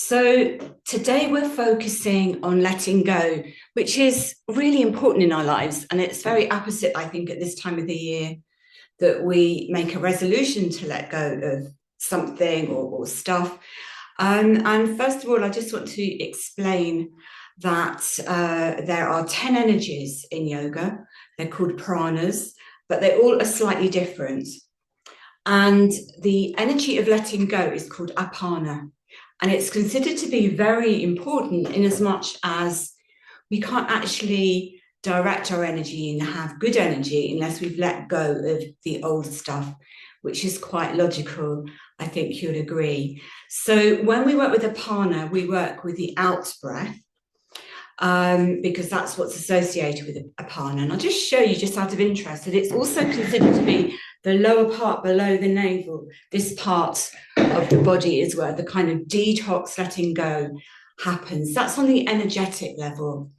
So today we're focusing on letting go, which is really important in our lives. And it's very opposite, I think, at this time of the year that we make a resolution to let go of something or stuff. And first of all, I just want to explain that there are 10 energies in yoga. They're called pranas, but they all are slightly different. And the energy of letting go is called apana. And it's considered to be very important in as much as we can't actually direct our energy and have good energy unless we've let go of the old stuff, which is quite logical. I think you'd agree. So when we work with apana, we work with the out breath. Because that's what's associated with apana. And I'll just show you, just out of interest, that it's also considered to be the lower part below the navel. This part of the body is where the kind of detox, letting go happens. That's on the energetic level.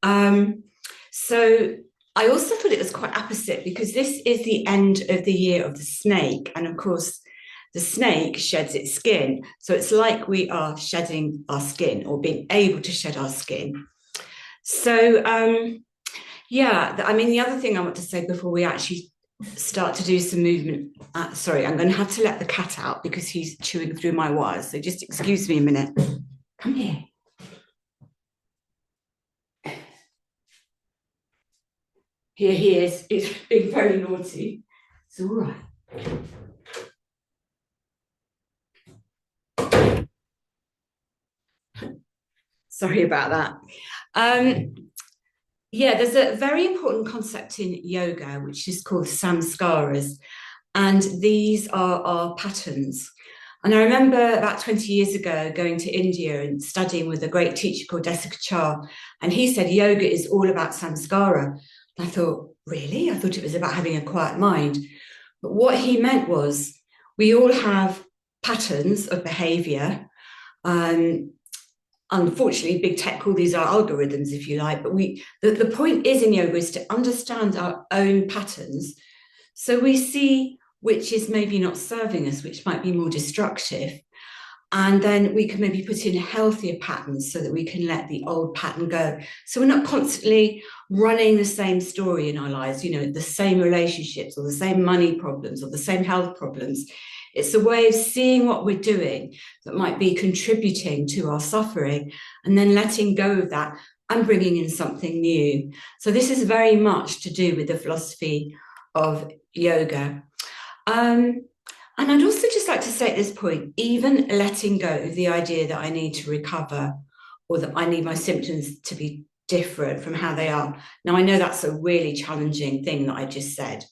So I also thought it was quite opposite because this is the end of the year of the snake. And of course, the snake sheds its skin. So it's like we are shedding our skin or being able to shed our skin. So, I mean, the other thing I want to say before we actually start to do some movement, sorry, I'm going to have to let the cat out because he's chewing through my wires. So just excuse me a minute. Come here. Here he is. He's being very naughty. It's all right. Sorry about that. There's a very important concept in yoga, which is called samskaras. And these are our patterns. And I remember about 20 years ago going to India and studying with a great teacher called Desikachar. And he said yoga is all about samskara. And I thought, really? I thought it was about having a quiet mind. But what he meant was we all have patterns of behavior. Unfortunately, big tech call these are algorithms, if you like. But the point is in yoga is to understand our own patterns. So we see which is maybe not serving us, which might be more destructive. And then we can maybe put in healthier patterns so that we can let the old pattern go. So we're not constantly running the same story in our lives, the same relationships or the same money problems or the same health problems. It's a way of seeing what we're doing that might be contributing to our suffering and then letting go of that and bringing in something new. So this is very much to do with the philosophy of yoga. And I'd also just like to say at this point, even letting go of the idea that I need to recover or that I need my symptoms to be different from how they are. Now, I know that's a really challenging thing that I just said,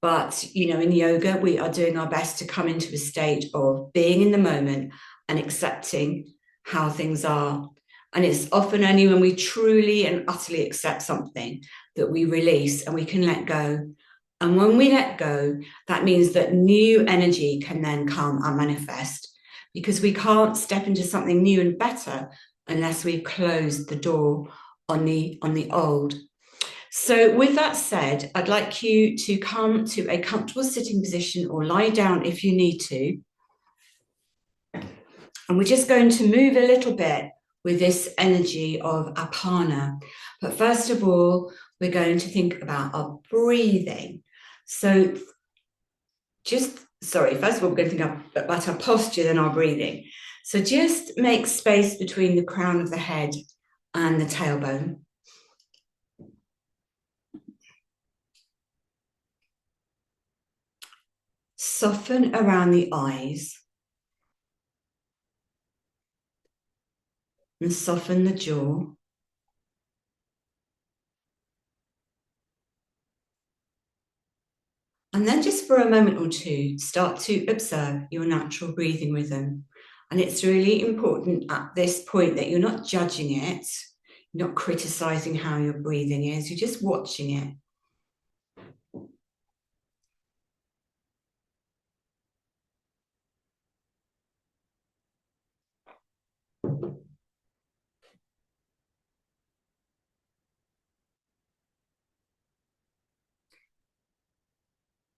but, in yoga, we are doing our best to come into a state of being in the moment and accepting how things are. And it's often only when we truly and utterly accept something that we release and we can let go. And when we let go, that means that new energy can then come and manifest because we can't step into something new and better unless we've closed the door on the old. So with that said, I'd like you to come to a comfortable sitting position or lie down if you need to. And we're just going to move a little bit with this energy of apana. But first of all, we're going to think about our breathing. So first of all, we're going to think about our posture, then our breathing. So just make space between the crown of the head and the tailbone. Soften around the eyes. And soften the jaw. And then just for a moment or two, start to observe your natural breathing rhythm. And it's really important at this point that you're not judging it, you're not criticizing how your breathing is, you're just watching it.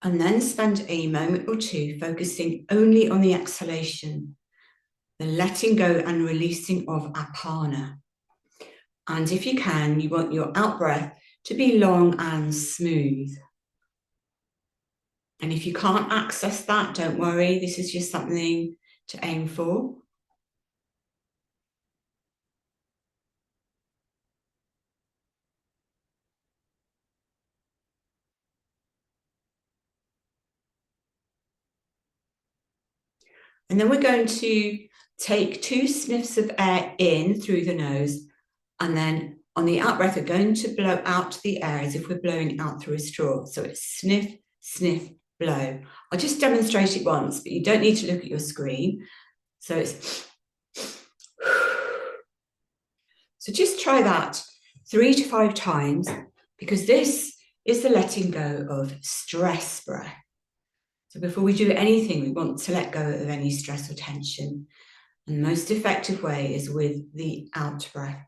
And then spend a moment or two focusing only on the exhalation. the letting go and releasing of apana. And if you can, you want your out breath to be long and smooth. And if you can't access that, don't worry, this is just something to aim for. And then we're going to take 2 sniffs of air in through the nose, and then on the out breath, we're going to blow out the air as if we're blowing out through a straw. So it's sniff, sniff, blow. I'll just demonstrate it once, but you don't need to look at your screen. So it's... So just try that 3 to 5 times, because this is the letting go of stress breath. So before we do anything, we want to let go of any stress or tension. And the most effective way is with the out breath.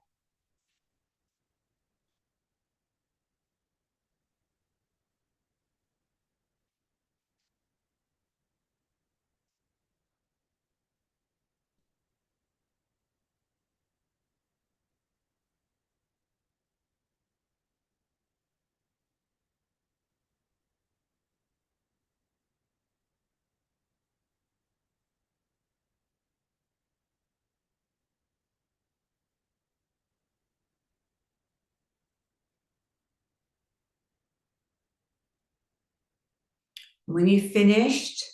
When you've finished,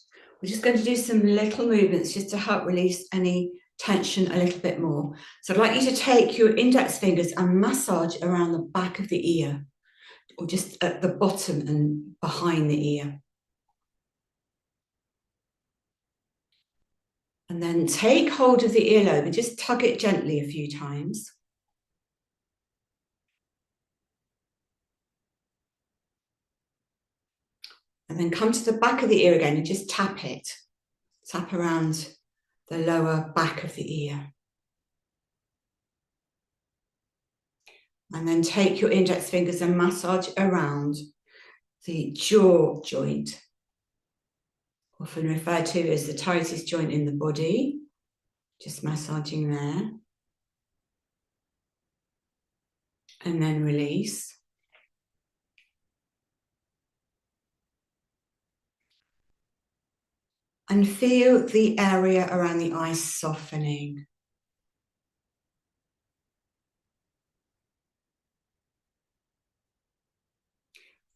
we're just going to do some little movements just to help release any tension a little bit more. So I'd like you to take your index fingers and massage around the back of the ear, or just at the bottom and behind the ear. And then take hold of the earlobe and just tug it gently a few times. And then come to the back of the ear again and just tap it. Tap around the lower back of the ear. And then take your index fingers and massage around the jaw joint, often referred to as the tightest joint in the body. Just massaging there. And then release. And feel the area around the eyes softening.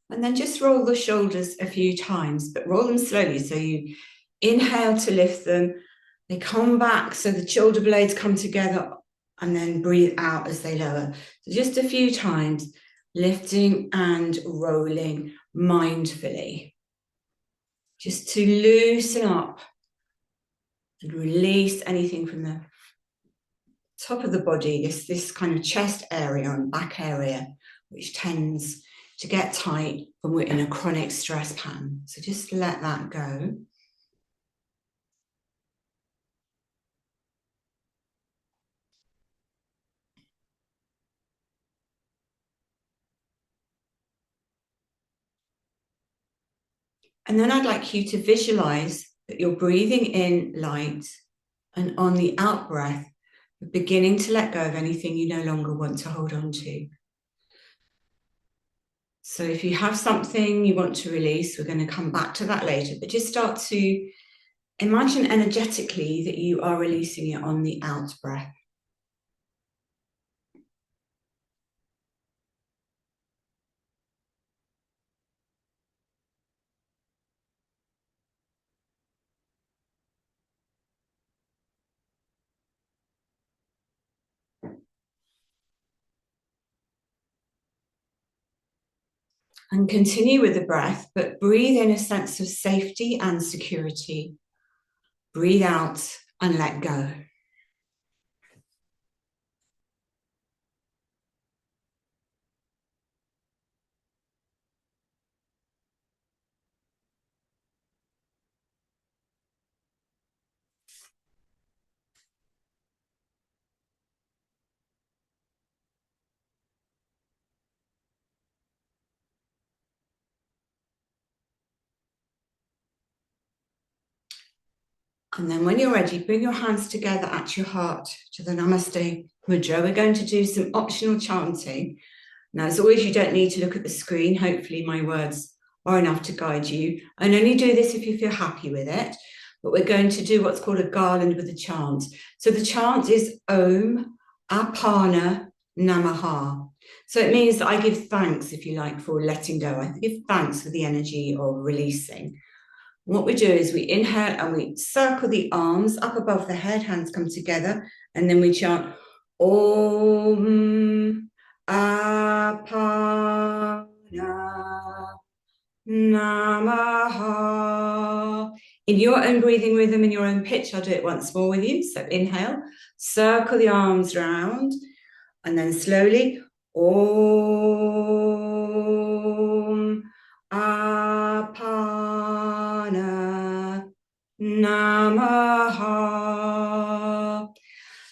And then just roll the shoulders a few times, but roll them slowly. So you inhale to lift them. They come back, so the shoulder blades come together, and then breathe out as they lower. So just a few times, lifting and rolling mindfully. Just to loosen up and release anything from the top of the body, this kind of chest area and back area, which tends to get tight when we're in a chronic stress pattern. So just let that go. And then I'd like you to visualize that you're breathing in light, and on the out breath, you're beginning to let go of anything you no longer want to hold on to. So if you have something you want to release, we're going to come back to that later, but just start to imagine energetically that you are releasing it on the out breath. And continue with the breath, but breathe in a sense of safety and security. Breathe out and let go. And then when you're ready, bring your hands together at your heart to the Namaste Mudra. We're going to do some optional chanting. Now, as always, you don't need to look at the screen. Hopefully my words are enough to guide you. And only do this if you feel happy with it. But we're going to do what's called a garland with a chant. So the chant is Om Apana Namaha. So it means that I give thanks, if you like, for letting go. I give thanks for the energy of releasing. What we do is we inhale and we circle the arms up above the head, hands come together, and then we chant Om Apana Namaha. In your own breathing rhythm, in your own pitch, I'll do it once more with you. So inhale, circle the arms round, and then slowly Om Apana Namaha.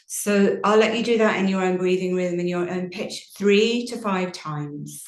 So I'll let you do that in your own breathing rhythm, in your own pitch, 3 to 5 times.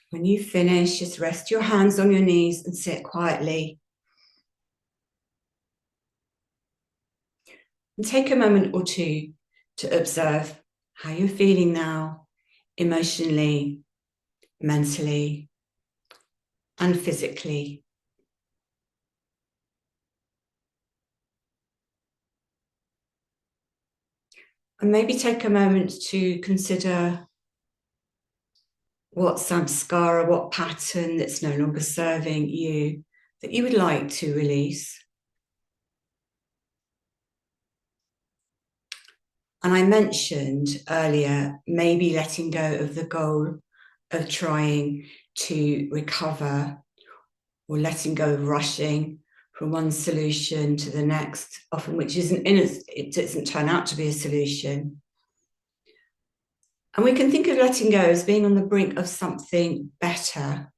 When you finish, just rest your hands on your knees and sit quietly. And take a moment or two to observe how you're feeling now, emotionally, mentally, and physically. And maybe take a moment to consider what samskara, what pattern that's no longer serving you, that you would like to release. And I mentioned earlier, maybe letting go of the goal of trying to recover, or letting go of rushing from one solution to the next, often which it doesn't turn out to be a solution. And we can think of letting go as being on the brink of something better,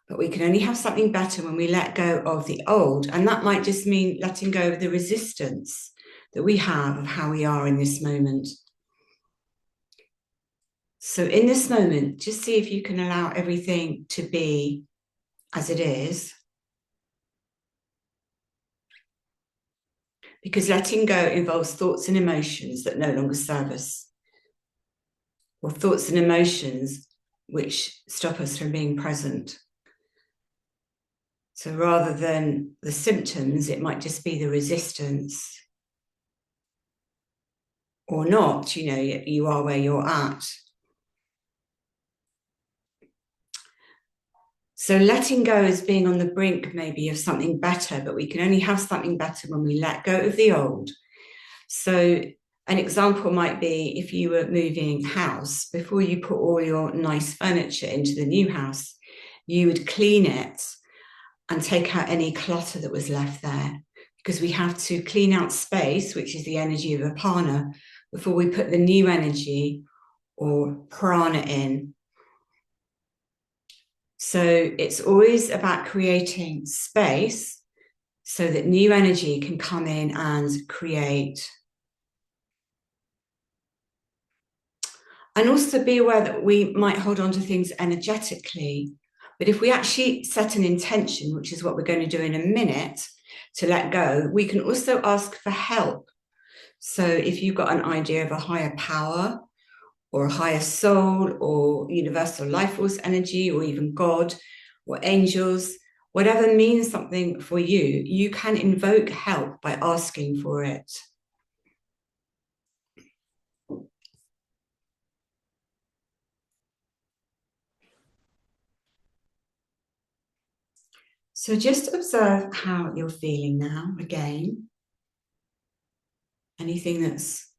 but we can only have something better when we let go of the old. And that might just mean letting go of the resistance that we have of how we are in this moment. So in this moment, just see if you can allow everything to be as it is. Because letting go involves thoughts and emotions that no longer serve us, or thoughts and emotions which stop us from being present. So rather than the symptoms, it might just be the resistance. Or not, you are where you're at. So letting go is being on the brink maybe of something better, but we can only have something better when we let go of the old. So an example might be if you were moving house, before you put all your nice furniture into the new house, you would clean it and take out any clutter that was left there, because we have to clean out space, which is the energy of apana, before we put the new energy or prana in. So it's always about creating space so that new energy can come in and create. And also be aware that we might hold on to things energetically, but if we actually set an intention, which is what we're going to do in a minute, to let go, we can also ask for help. So if you've got an idea of a higher power or a higher soul or universal life force energy or even God or angels, whatever means something for you, you can invoke help by asking for it. So just observe how you're feeling now again. Anything that's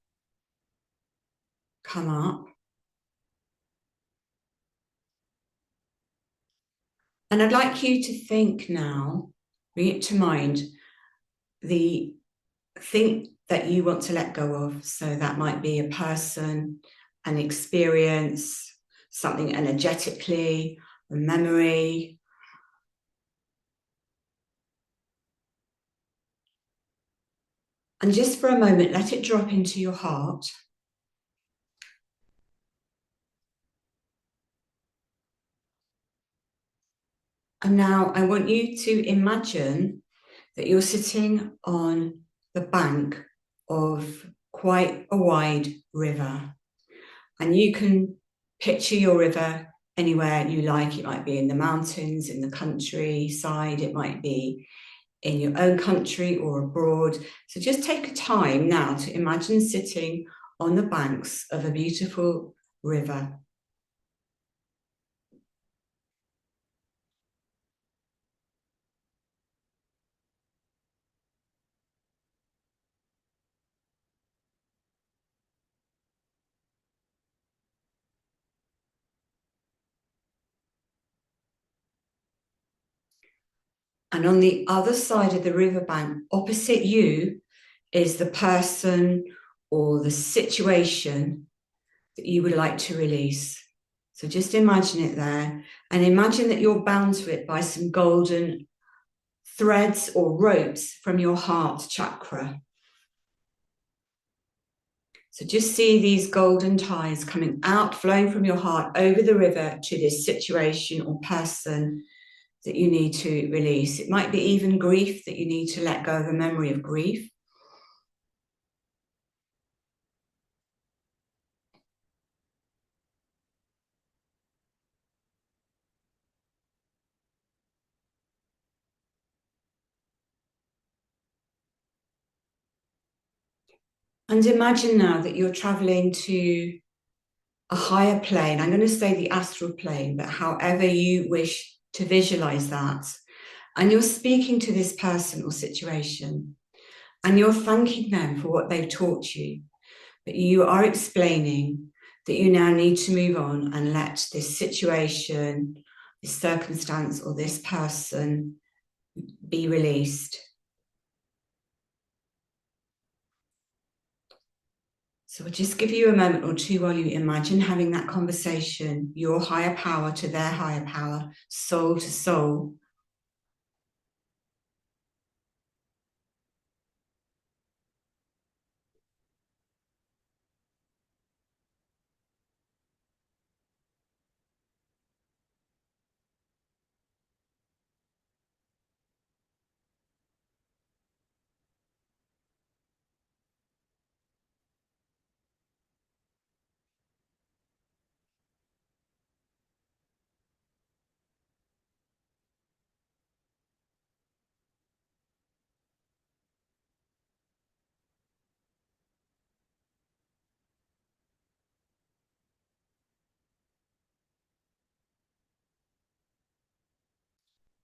come up. And I'd like you to think now, bring it to mind, the thing that you want to let go of. So that might be a person, an experience, something energetically, a memory. And just for a moment, let it drop into your heart. And now I want you to imagine that you're sitting on the bank of quite a wide river. And you can picture your river anywhere you like. It might be in the mountains, in the countryside, it might be in your own country or abroad. So just take a time now to imagine sitting on the banks of a beautiful river. And on the other side of the riverbank, opposite you, is the person or the situation that you would like to release. So just imagine it there, and imagine that you're bound to it by some golden threads or ropes from your heart chakra. So just see these golden ties coming out, flowing from your heart over the river to this situation or person that you need to release. It might be even grief, that you need to let go of a memory of grief. And imagine now that you're traveling to a higher plane. I'm going to say the astral plane, but however you wish to visualize that. And you're speaking to this person or situation, and you're thanking them for what they've taught you. But you are explaining that you now need to move on and let this situation, this circumstance, or this person be released. So I'll just give you a moment or two while you imagine having that conversation, your higher power to their higher power, soul to soul.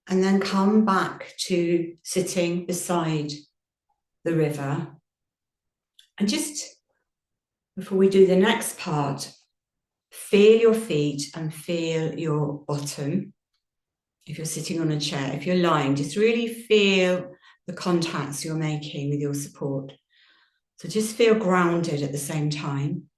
And then come back to sitting beside the river. And just before we do the next part, feel your feet and feel your bottom. If you're sitting on a chair, if you're lying, just really feel the contacts you're making with your support. So just feel grounded at the same time.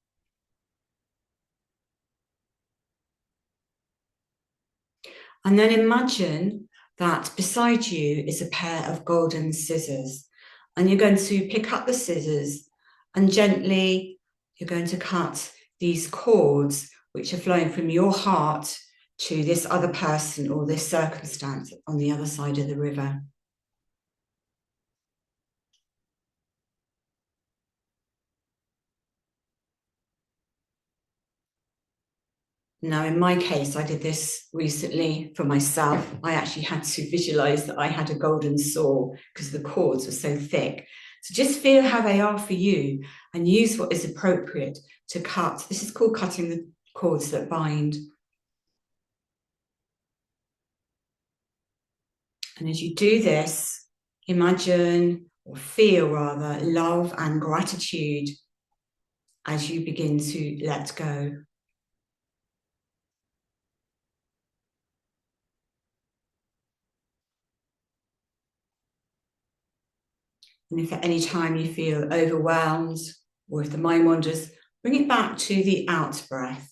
And then imagine that beside you is a pair of golden scissors. And you're going to pick up the scissors and gently you're going to cut these cords which are flowing from your heart to this other person or this circumstance on the other side of the river. Now, in my case, I did this recently for myself. I actually had to visualize that I had a golden saw because the cords were so thick. So just feel how they are for you and use what is appropriate to cut. This is called cutting the cords that bind. And as you do this, imagine or feel rather love and gratitude as you begin to let go. And if at any time you feel overwhelmed or if the mind wanders, bring it back to the out breath.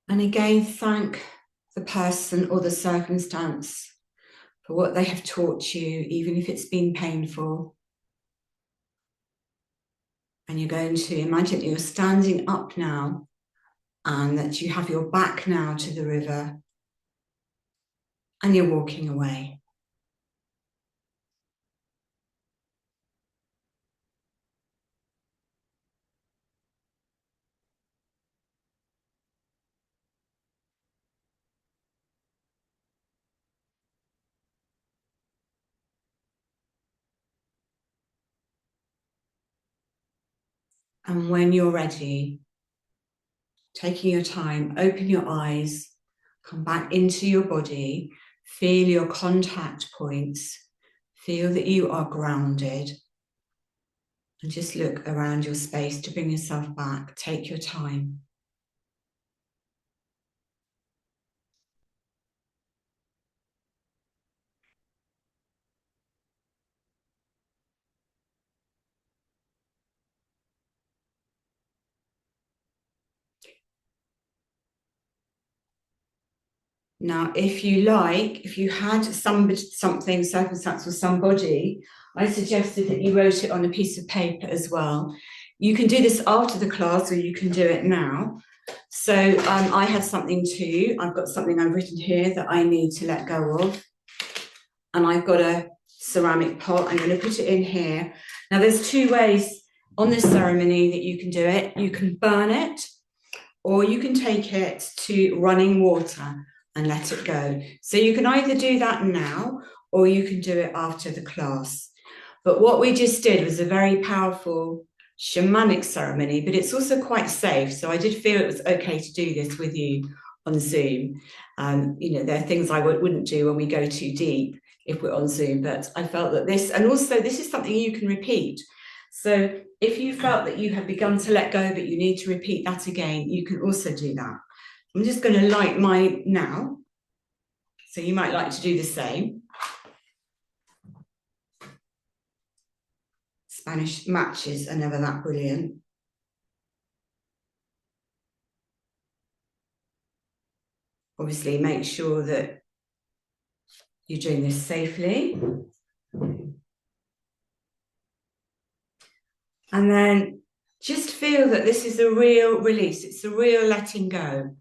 And again, thank the person or the circumstance for what they have taught you, even if it's been painful. And you're going to imagine that you're standing up now and that you have your back now to the river and you're walking away. And when you're ready, taking your time, open your eyes, come back into your body, feel your contact points, feel that you are grounded, and just look around your space to bring yourself back. Take your time. Now, if you like, if you had something, circumstance, or somebody, I suggested that you wrote it on a piece of paper as well. You can do this after the class or you can do it now. So I have something too. I've got something I've written here that I need to let go of. And I've got a ceramic pot. I'm going to put it in here. Now, there's two ways on this ceremony that you can do it. You can burn it, or you can take it to running water and let it go. So you can either do that now, or you can do it after the class. But what we just did was a very powerful shamanic ceremony, but it's also quite safe. So I did feel it was okay to do this with you on Zoom. There are things I wouldn't do when we go too deep if we're on Zoom, but I felt that this, and also this is something you can repeat. So if you felt that you had begun to let go, but you need to repeat that again, you can also do that. I'm just going to light mine now. So you might like to do the same. Spanish matches are never that brilliant. Obviously, make sure that you're doing this safely. And then just feel that this is a real release. It's a real letting go.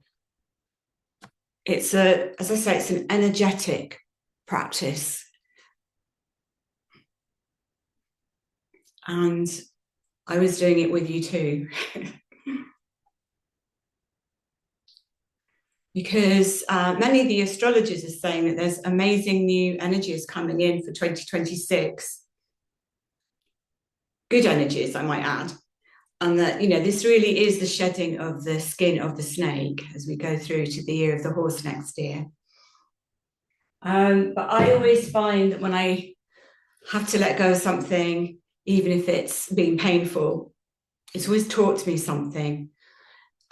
As I say, it's an energetic practice. And I was doing it with you too. Because many of the astrologers are saying that there's amazing new energies coming in for 2026. Good energies, I might add. And that, this really is the shedding of the skin of the snake as we go through to the year of the horse next year. But I always find that when I have to let go of something, even if it's been painful, it's always taught me something.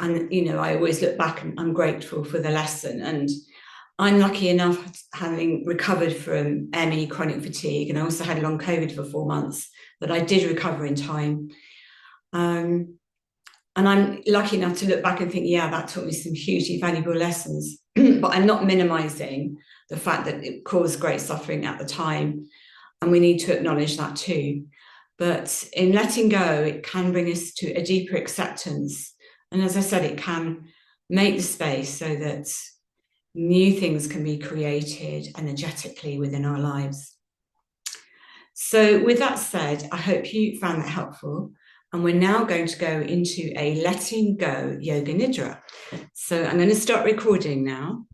And, I always look back and I'm grateful for the lesson. And I'm lucky enough, having recovered from ME, chronic fatigue, and I also had long COVID for 4 months, that I did recover in time. And I'm lucky enough to look back and think, yeah, that taught me some hugely valuable lessons. But I'm not minimizing the fact that it caused great suffering at the time. And we need to acknowledge that too. But in letting go, it can bring us to a deeper acceptance. And as I said, it can make the space so that new things can be created energetically within our lives. So with that said, I hope you found that helpful. And we're now going to go into a letting go yoga nidra. So I'm going to start recording now.